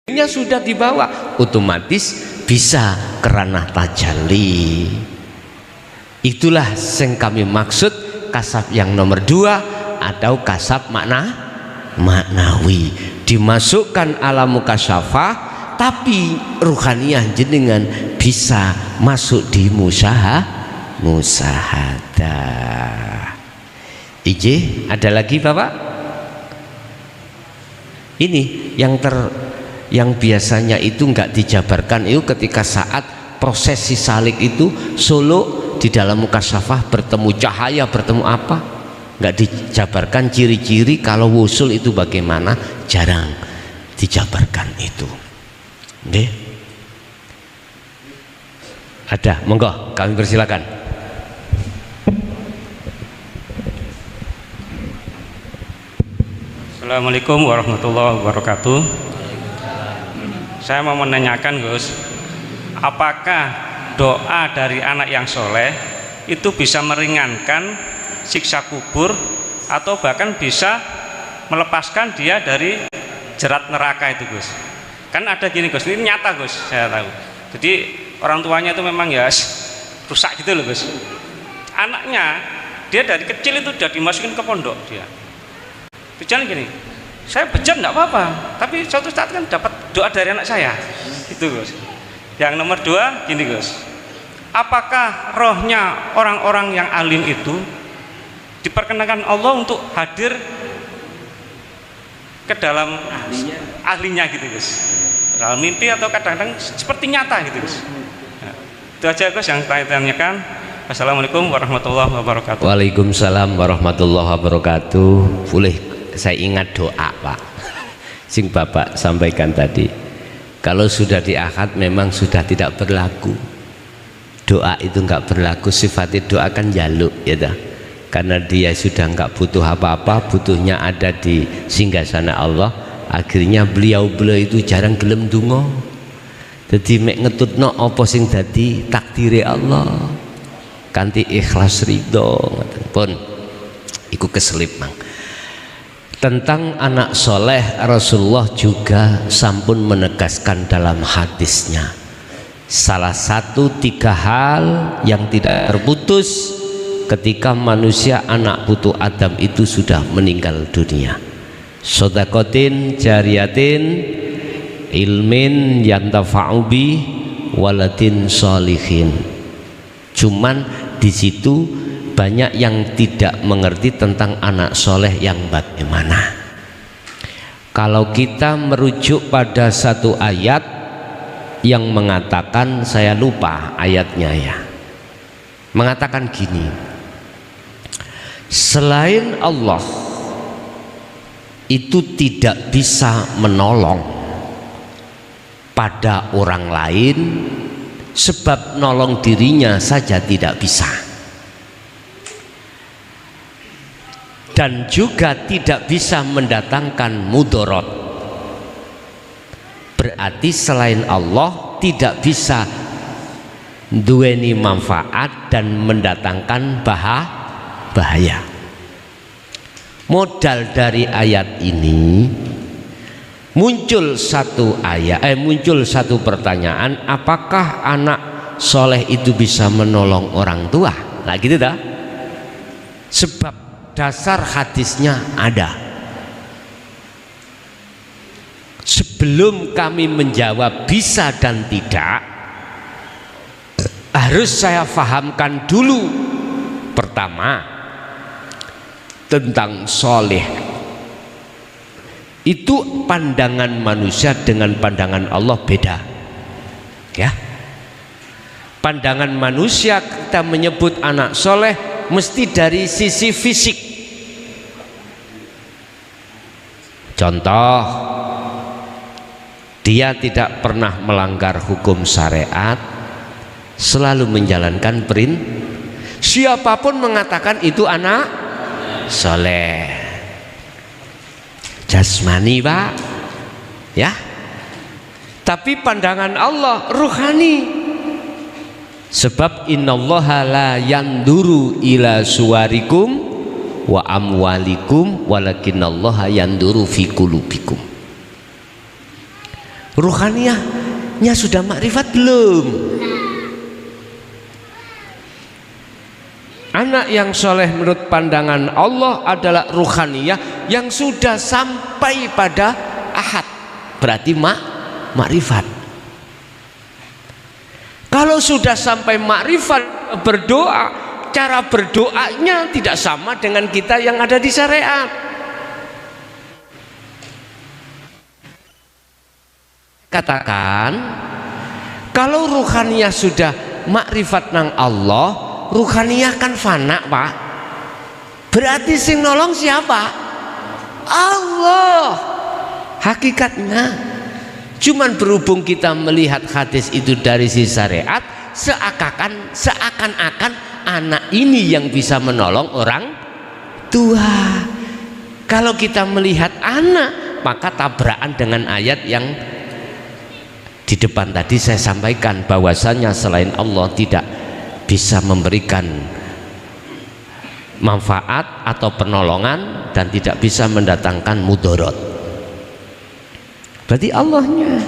nya sudah dibawa, otomatis bisa kerana tajalli. Itulah yang kami maksud kasab yang nomor 2 atau kasab maknawi, dimasukkan alam mukasyafah tapi ruhaniyah jenengan bisa masuk di musyahadah. Ada lagi Bapak? Ini yang biasanya itu enggak dijabarkan itu ketika saat prosesi salik itu solo di dalam mukasyafah bertemu cahaya, bertemu apa, enggak dijabarkan ciri-ciri kalau wusul itu bagaimana, jarang dijabarkan itu. Oke? Ada, monggo kami persilakan. Assalamualaikum warahmatullahi wabarakatuh. Saya mau menanyakan Gus, apakah doa dari anak yang soleh itu bisa meringankan siksa kubur atau bahkan bisa melepaskan dia dari jerat neraka itu Gus? Kan ada gini Gus, ini nyata Gus, saya tahu. Jadi orang tuanya itu memang ya rusak gitu loh Gus. Anaknya dia dari kecil itu sudah dimasukin ke pondok dia. Tujuan gini, saya bejat enggak apa-apa, tapi suatu saat kan dapat doa dari anak saya, itu Gus. Yang nomor 2 gini Gus, apakah rohnya orang-orang yang alim itu diperkenakan Allah untuk hadir ke dalam ahlinya gitu Gus, dalam mimpi atau kadang-kadang seperti nyata gitu Gus. Nah, itu aja Gus yang saya tanyakan. Assalamualaikum warahmatullahi wabarakatuh. Waalaikumsalam warahmatullahi wabarakatuh. Boleh saya ingat doa Pak sing Bapak sampaikan tadi, kalau sudah di akad memang sudah tidak berlaku, doa itu enggak berlaku, sifatnya doa kan jaluk ya dah. Karena dia sudah enggak butuh apa-apa, butuhnya ada di singgasana Allah, akhirnya beliau itu jarang gelem donga. Jadi mek ngetutno apa sing dadi takdire Allah kanthi ikhlas ridho ngoten pun iku keselip mang. Tentang anak soleh, Rasulullah juga sampun menegaskan dalam hadisnya, salah satu 3 hal yang tidak terputus ketika manusia anak putu Adam itu sudah meninggal dunia: sodakotin jariyatin, ilmin yantafa'u bi, waladin sholihin. Cuman di situ banyak yang tidak mengerti tentang anak soleh yang bagaimana. Kalau kita merujuk pada satu ayat yang mengatakan, saya lupa ayatnya ya, mengatakan gini, selain Allah itu tidak bisa menolong pada orang lain, sebab nolong dirinya saja tidak bisa. Dan juga tidak bisa mendatangkan mudarat. Berarti selain Allah tidak bisa duweni manfaat dan mendatangkan bahaya. Modal dari ayat ini muncul satu pertanyaan, apakah anak soleh itu bisa menolong orang tua? Nah gitu dah. Sebab dasar hadisnya ada. Sebelum kami menjawab bisa dan tidak, harus saya fahamkan dulu pertama tentang soleh. Itu pandangan manusia dengan pandangan Allah beda ya. Pandangan manusia kita menyebut anak soleh mesti dari sisi fisik. Contoh, dia tidak pernah melanggar hukum syariat, selalu menjalankan siapapun mengatakan itu anak soleh. Jasmani Pak ya, tapi pandangan Allah ruhani. Sebab innallaha la yanduru ila suwarikum wa amwalikum walakinallaha yanduru fi qulubikum. ruhaniyahnya sudah makrifat belum? Anak yang soleh menurut pandangan Allah adalah ruhaniyah yang sudah sampai pada ahad, berarti makrifat. Kalau sudah sampai makrifat berdoa, cara berdoanya tidak sama dengan kita yang ada di syariat. Katakan kalau ruhaniyah sudah makrifat nang Allah, ruhaniyah kan fana, Pak. Berarti sing nolong siapa? Allah. Hakikatnya cuman berhubung kita melihat hadis itu dari sisi syariat, seakan-akan anak ini yang bisa menolong orang tua. Kalau kita melihat anak, maka tabrakan dengan ayat yang di depan tadi saya sampaikan, bahwasanya selain Allah tidak bisa memberikan manfaat atau penolongan dan tidak bisa mendatangkan mudarat. Berarti Allahnya.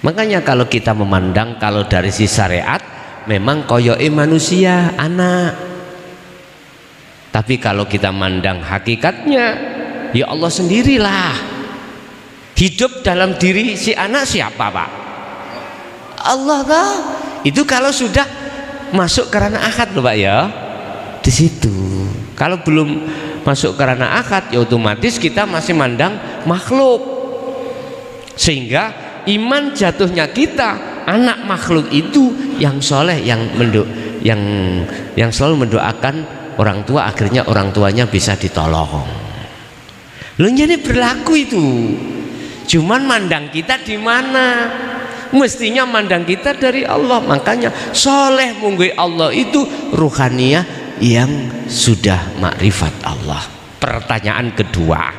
Makanya kalau kita memandang, kalau dari sisi syariat memang koyoke manusia anak, tapi kalau kita mandang hakikatnya, ya Allah sendirilah. Hidup dalam diri si anak siapa, Pak? Allah lah. Itu kalau sudah masuk ke ranah akad loh, Pak, ya. Di situ. Kalau belum masuk ke ranah akad, ya otomatis kita masih mandang makhluk. Sehingga iman jatuhnya kita, anak makhluk itu yang soleh, yang selalu mendoakan orang tua, akhirnya orang tuanya bisa ditolong. Loh, jadi berlaku itu. Cuman mandang kita di mana? Mestinya mandang kita dari Allah. Makanya soleh mungguh Allah itu ruhaniyah yang sudah makrifat Allah. Pertanyaan kedua,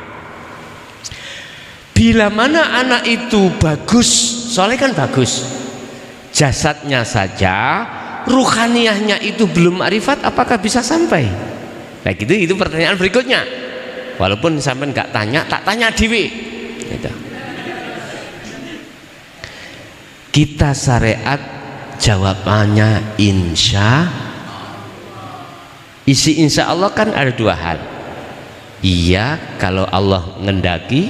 bila mana anak itu bagus, soleh kan bagus, jasadnya saja, ruhaniyahnya itu belum makrifat, apakah bisa sampai? Nah itu pertanyaan berikutnya. Walaupun sampai nggak tanya, tak tanya dewi. Gitu. Kita syariat jawabannya insya. Isi insya Allah kan ada dua hal. Iya kalau Allah ngendaki,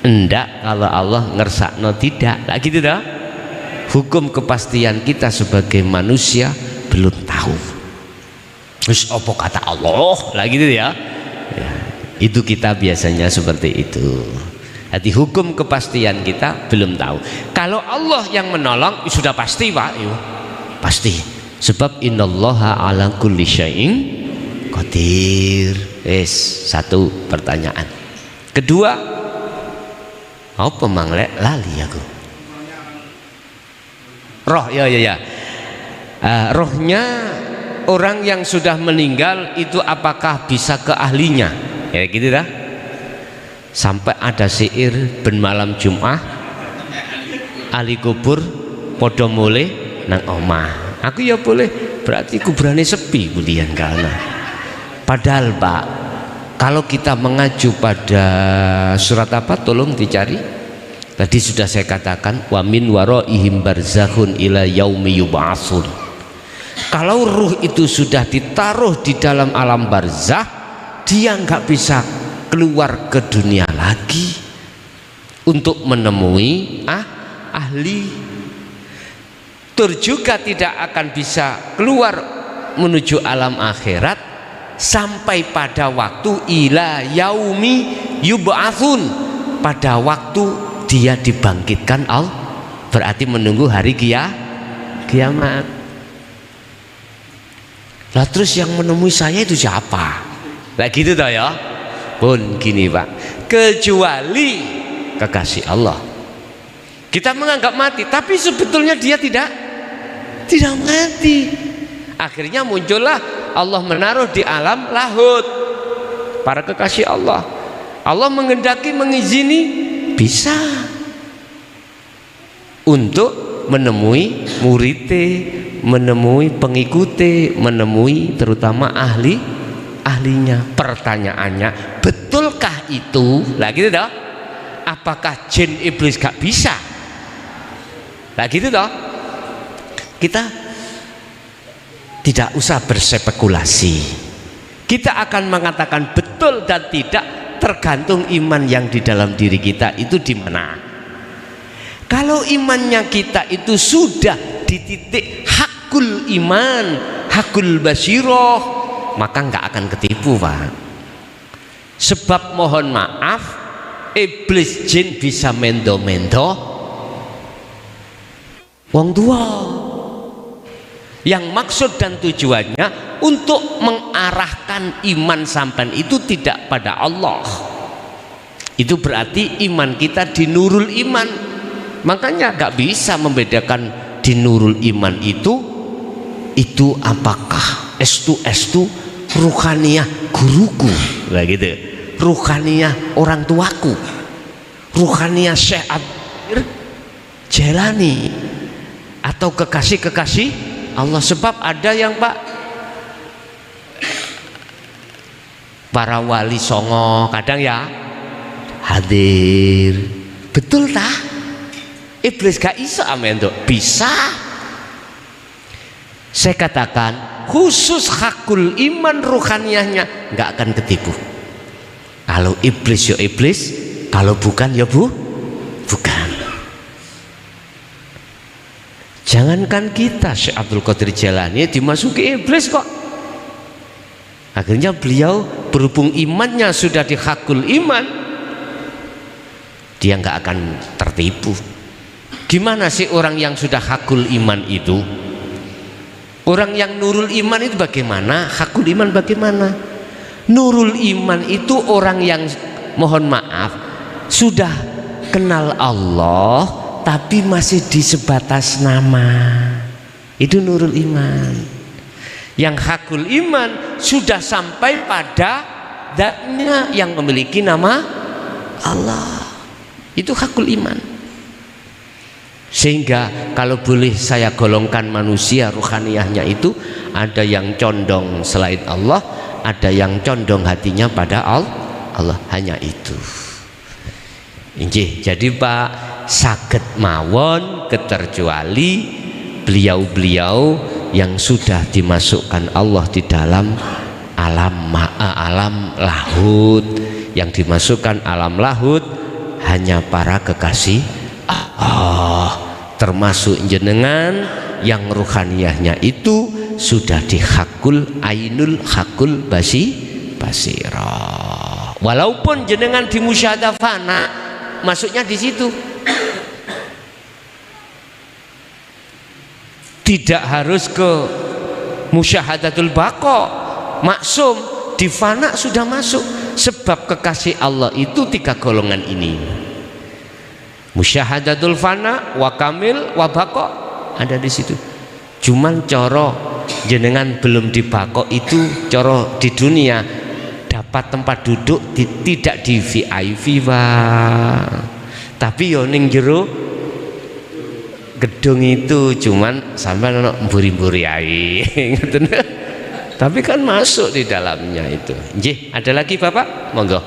enggak kalau Allah ngersakno tidak. Nah gitu dah. Hukum kepastian kita sebagai manusia belum tahu. Terus apa kata Allah? Lah gitu ya. Ya, itu kita biasanya seperti itu. Jadi hukum kepastian kita belum tahu. Kalau Allah yang menolong sudah pasti, Pak. Yuk, pasti. Sebab innallaha ala kulli syai'in qadir. Satu pertanyaan. Kedua, apa manglek lali aku? Roh, ya. Rohnya orang yang sudah meninggal itu apakah bisa ke ahlinya? Ya gitu dah. Sampai ada syair ben malam Jumat ahli kubur podo mulai nang omah. Aku ya boleh, berarti kuburannya sepi bulian karena. Padahal Pak, kalau kita mengacu pada surat apa, tolong dicari. Tadi sudah saya katakan wa min waraihim barzakhun ila yaumi yub'atsun. Kalau ruh itu sudah ditaruh di dalam alam barzakh, dia nggak bisa keluar ke dunia lagi untuk menemui ahli. Tur juga tidak akan bisa keluar menuju alam akhirat sampai pada waktu ila yaumi yub'atsun, pada waktu dia dibangkitkan Allah, berarti menunggu hari kiamat. Lah terus yang menemui saya itu siapa? Lah gitu toh ya. Pun gini Pak, kecuali kekasih Allah. Kita menganggap mati, tapi sebetulnya dia tidak mati. Akhirnya muncullah Allah menaruh di alam lahut para kekasih Allah. Allah menghendaki, mengizini, bisa untuk menemui muridnya, menemui pengikutnya, menemui terutama ahlinya. Pertanyaannya, betulkah itu? Lah gitu dah. apakah jin iblis gak bisa? Nah gitu toh. Kita tidak usah berspekulasi. Kita akan mengatakan betul dan tidak tergantung iman yang di dalam diri kita itu di mana. Kalau imannya kita itu sudah di titik hakul iman, hakul basiroh, maka nggak akan ketipu, Pak. Sebab mohon maaf, iblis jin bisa mendo-mendo wong tua. Yang maksud dan tujuannya untuk mengarahkan iman sampean itu tidak pada Allah. Itu berarti iman kita di nurul iman. Makanya gak bisa membedakan di nurul iman itu apakah estu ruhaniyah guruku, nah gitu, ruhaniyah orang tuaku, ruhaniyah Syekh Abdul Jalani, atau kekasih-kekasih Allah. Sebab ada yang Pak, para wali songo kadang ya hadir, betul tak? Iblis gak iso amen tuh, bisa. Saya katakan khusus hakul iman ruhaniyahnya nggak akan ketipu. Kalau iblis ya iblis, kalau bukan ya bukan. Jangankan kita, Syekh Abdul Qadir Jalani dimasuki iblis kok. Akhirnya beliau berhubung imannya sudah di hakul iman, dia nggak akan tertipu. Gimana sih orang yang sudah hakul iman itu? Orang yang nurul iman itu bagaimana? Hakul iman bagaimana? Nurul iman itu orang yang mohon maaf sudah kenal Allah tapi masih di sebatas nama. Itu nurul iman. Yang hakul iman sudah sampai pada zatnya yang memiliki nama Allah. Itu hakul iman. Sehingga kalau boleh saya golongkan manusia ruhaniyahnya itu ada yang condong selain Allah, ada yang condong hatinya pada Allah. Hanya itu. Injih, jadi Pak saged mawon keterkecuali beliau-beliau yang sudah dimasukkan Allah di dalam alam lahud. Yang dimasukkan alam lahud hanya para kekasih termasuk jenengan yang ruhaniyahnya itu sudah di hakul ainul hakul basirah. Walaupun jenengan di musyahadah fana, masuknya di situ. Tidak harus ke musyahadatul baqa, maksum di fana sudah masuk. Sebab kekasih Allah itu 3 golongan ini. Musyahadatul fana, wa kamil, wa baqa ada di situ. Cuman coro jenengan belum di baqa itu coro di dunia dapat tempat duduk tidak di VIP Pak. Tapi yo ning jero gedung itu cuman sampai ono mburi-mburi ae. Tapi kan masuk di dalamnya itu. Nggih, ada lagi Bapak? Monggo.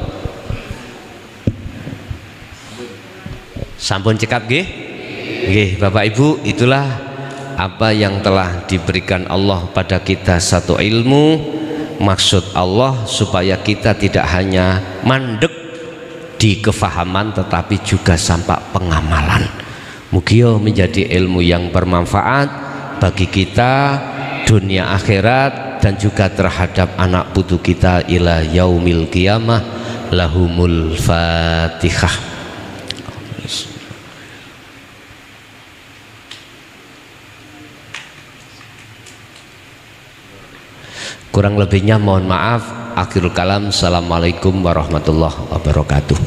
Sampun cekap nggih? Nggih, Bapak Ibu, itulah apa yang telah diberikan Allah pada kita, satu ilmu. Maksud Allah supaya kita tidak hanya mandek di kefahaman tetapi juga sampai pengamalan. Mugia menjadi ilmu yang bermanfaat bagi kita dunia akhirat dan juga terhadap anak putu kita ila yaumil qiyamah. Lahumul Fatihah. Kurang lebihnya mohon maaf. Akhirul kalam. Assalamualaikum warahmatullahi wabarakatuh.